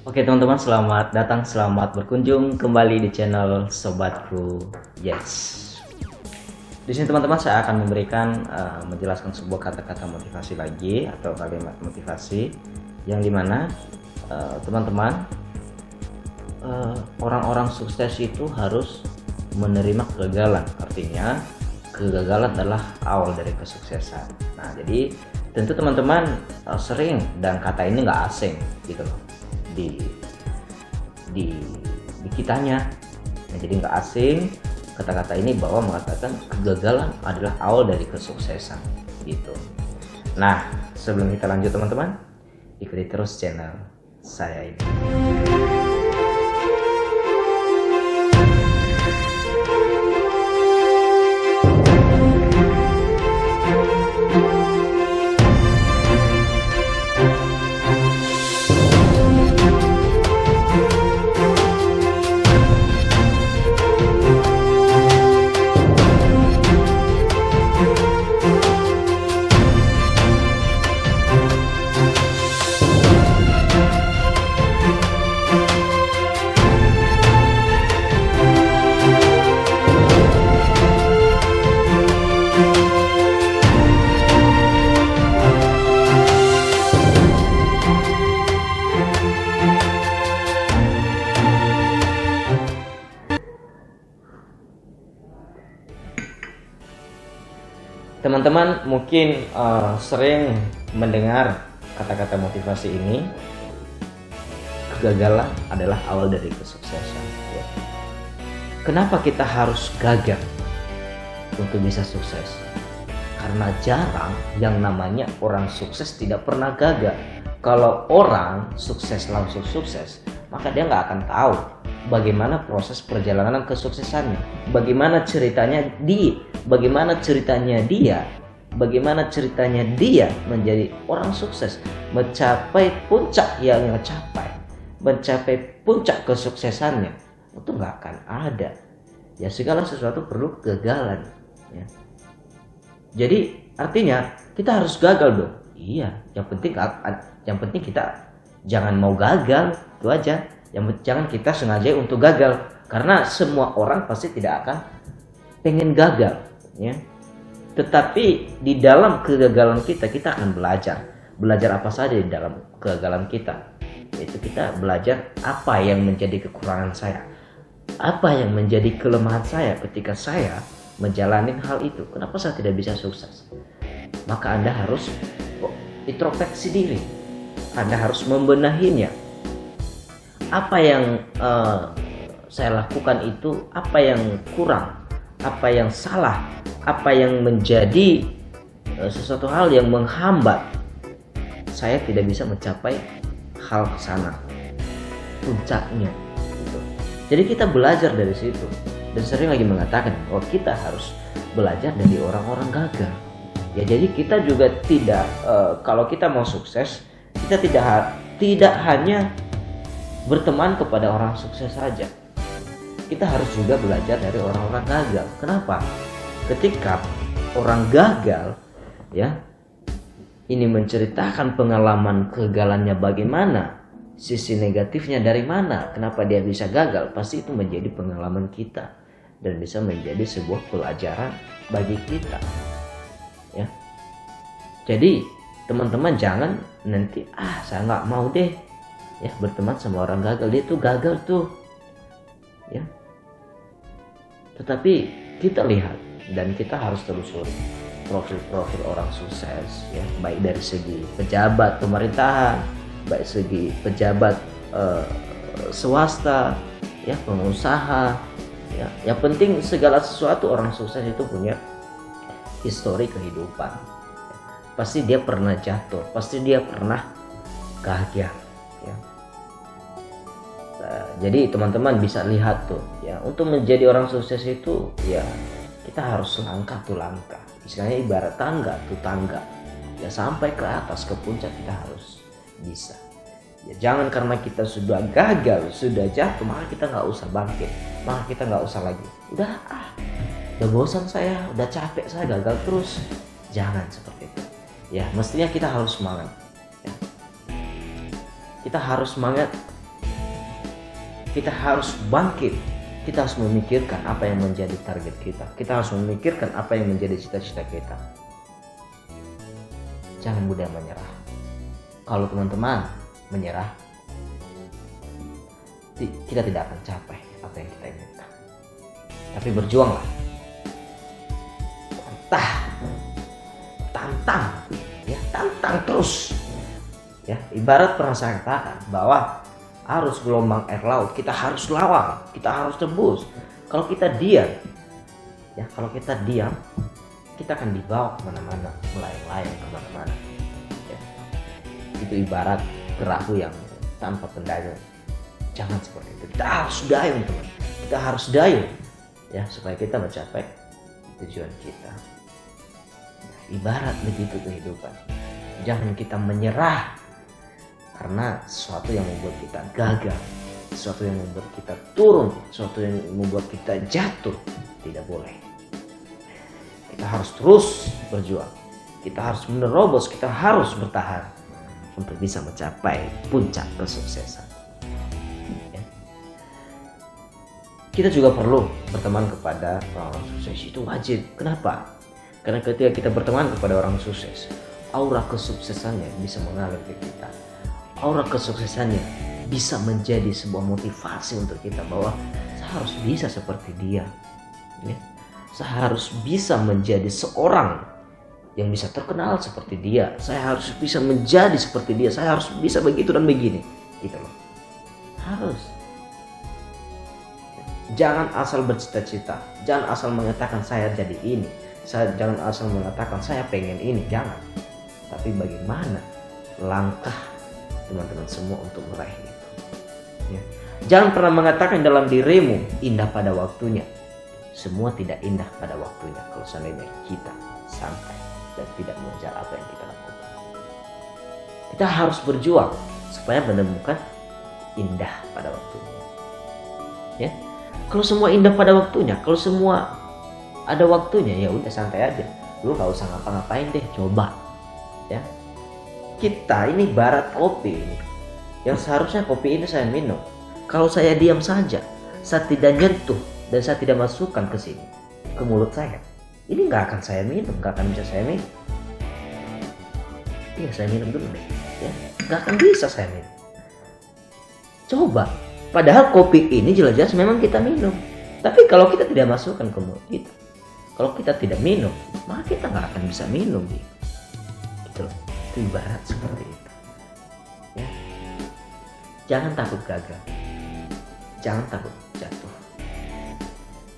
Oke teman-teman, selamat datang, selamat berkunjung kembali di channel Sobatku. Yes. Di sini teman-teman saya akan memberikan menjelaskan sebuah kata-kata motivasi lagi atau kalimat motivasi yang dimana teman-teman orang-orang sukses itu harus menerima kegagalan. Artinya kegagalan adalah awal dari kesuksesan. Nah, jadi tentu teman-teman sering dan kata ini nggak asing gitu loh di kitanya. Nah, jadi nggak asing kata-kata ini bahwa mengatakan kegagalan adalah awal dari kesuksesan gitu. Nah, sebelum kita lanjut teman-teman, ikuti terus channel saya ini. Teman-teman mungkin sering mendengar kata-kata motivasi ini, kegagalan adalah awal dari kesuksesan. Ya. Kenapa kita harus gagal untuk bisa sukses? Karena jarang yang namanya orang sukses tidak pernah gagal. Kalau orang sukses langsung sukses, maka dia nggak akan tahu bagaimana proses perjalanan kesuksesannya, bagaimana ceritanya dia menjadi orang sukses, mencapai puncak yang mencapai puncak kesuksesannya. Itu nggak akan ada. Ya, segala sesuatu perlu kegagalan. Ya. Jadi artinya kita harus gagal dong. Iya, yang penting kita jangan mau gagal, itu aja. Jangan kita sengaja untuk gagal, karena semua orang pasti tidak akan pengen gagal, ya. Tetapi di dalam kegagalan kita akan belajar apa saja di dalam kegagalan kita. Yaitu kita belajar apa yang menjadi kekurangan saya, apa yang menjadi kelemahan saya ketika saya menjalani hal itu. Kenapa saya tidak bisa sukses? Maka Anda harus introspeksi diri, Anda harus membenahinya. Apa yang saya lakukan itu, apa yang kurang, apa yang salah, apa yang menjadi sesuatu hal yang menghambat saya tidak bisa mencapai hal kesana, puncaknya gitu. Jadi kita belajar dari situ, dan sering lagi mengatakan bahwa kita harus belajar dari orang-orang gagal. Ya, jadi kita juga tidak kalau kita mau sukses, kita tidak hanya berteman kepada orang sukses saja. Kita harus juga belajar dari orang-orang gagal. Kenapa? Ketika orang gagal, ya, ini menceritakan pengalaman kegagalannya bagaimana, sisi negatifnya dari mana, kenapa dia bisa gagal, pasti itu menjadi pengalaman kita dan bisa menjadi sebuah pelajaran bagi kita. Ya. Jadi teman-teman jangan nanti saya nggak mau deh, ya, berteman sama orang gagal, dia tuh gagal tuh, ya. Tetapi kita lihat dan kita harus telusuri profil-profil orang sukses, ya, baik dari segi pejabat pemerintahan, baik segi pejabat swasta, ya, pengusaha, ya. Yang penting segala sesuatu orang sukses itu punya histori kehidupan. Pasti dia pernah jatuh, pasti dia pernah gagal. Ya. Jadi teman-teman bisa lihat tuh, ya, untuk menjadi orang sukses itu, ya, kita harus langkah tuh langkah. Istilahnya ibarat tangga tuh tangga, ya, sampai ke atas ke puncak kita harus bisa. Ya, jangan karena kita sudah gagal, sudah jatuh, maka kita nggak usah bangkit, maka kita nggak usah lagi. Udah bosan saya, udah capek saya gagal terus. Jangan seperti itu. Ya, mestinya kita harus semangat. Ya. Kita harus semangat Kita harus bangkit. Kita harus memikirkan apa yang menjadi target kita. Kita harus memikirkan apa yang menjadi cita-cita kita. Jangan mudah menyerah. Kalau teman-teman menyerah, kita tidak akan capai apa yang kita inginkan. Tapi berjuanglah. Tantang terus. Ya, ibarat pernah saya katakan bahwa arus gelombang air laut kita harus lawan, kita harus tembus. Kalau kita diam, kita akan dibawa kemana-mana, melayang-layang kemana-mana. Ya. Itu ibarat perahu yang tanpa pendayung. Jangan seperti itu. Kita harus dayung, teman. Kita harus dayung, ya, supaya kita mencapai tujuan kita. Nah, ibarat begitu kehidupan. Jangan kita menyerah karena sesuatu yang membuat kita gagal, sesuatu yang membuat kita turun, sesuatu yang membuat kita jatuh. Tidak boleh. Kita harus terus berjuang. Kita harus menerobos, kita harus bertahan untuk bisa mencapai puncak kesuksesan. Ya. Kita juga perlu berteman kepada orang sukses, itu wajib. Kenapa? Karena ketika kita berteman kepada orang sukses, aura kesuksesannya bisa mengalir ke kita. Aura kesuksesannya bisa menjadi sebuah motivasi untuk kita bahwa saya harus bisa seperti dia. Ya. Saya harus bisa menjadi seorang yang bisa terkenal seperti dia. Saya harus bisa menjadi seperti dia. Saya harus bisa begitu dan begini. Gitu loh. Harus. Jangan asal bercita-cita. Jangan asal mengatakan saya jadi ini. Jangan asal mengatakan saya pengen ini. Jangan. Tapi bagaimana langkah teman-teman semua untuk meraih itu. Ya. Jangan pernah mengatakan dalam dirimu indah pada waktunya. Semua tidak indah pada waktunya kalau seandainya kita santai dan tidak mengejar apa yang kita lakukan. Kita harus berjuang supaya menemukan indah pada waktunya. Ya. Kalau semua indah pada waktunya, kalau semua ada waktunya, ya udah santai aja. Lu nggak usah ngapa-ngapain deh, coba. Ya. Kita ini barat kopi ini. Yang seharusnya kopi ini saya minum. Kalau saya diam saja, saya tidak nyentuh dan saya tidak masukkan ke sini, ke mulut saya, ini nggak akan saya minum, nggak akan bisa saya minum. Iya, saya minum dulu deh, ya, nggak akan bisa saya minum. Coba, padahal kopi ini jelas-jelas memang kita minum, tapi kalau kita tidak masukkan ke mulut kita, kalau kita tidak minum, maka kita nggak akan bisa minum, gitu. Itu ibarat seperti itu. Ya. Jangan takut gagal, jangan takut jatuh.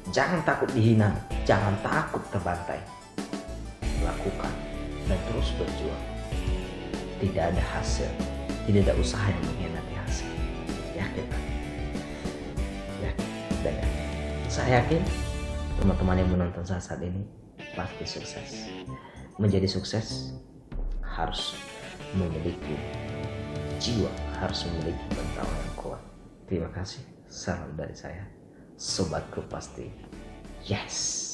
Jangan takut dihina, jangan takut terbantai. Lakukan dan terus berjuang. Tidak ada hasil, tidak ada usaha yang mengkhianati hasil. Yakin? Yakin. Dan saya yakin teman-teman yang menonton saya saat ini pasti sukses. Menjadi sukses harus memiliki jiwa, harus memiliki mental yang kuat. Terima kasih. Salam dari saya. Sobatku pasti yes.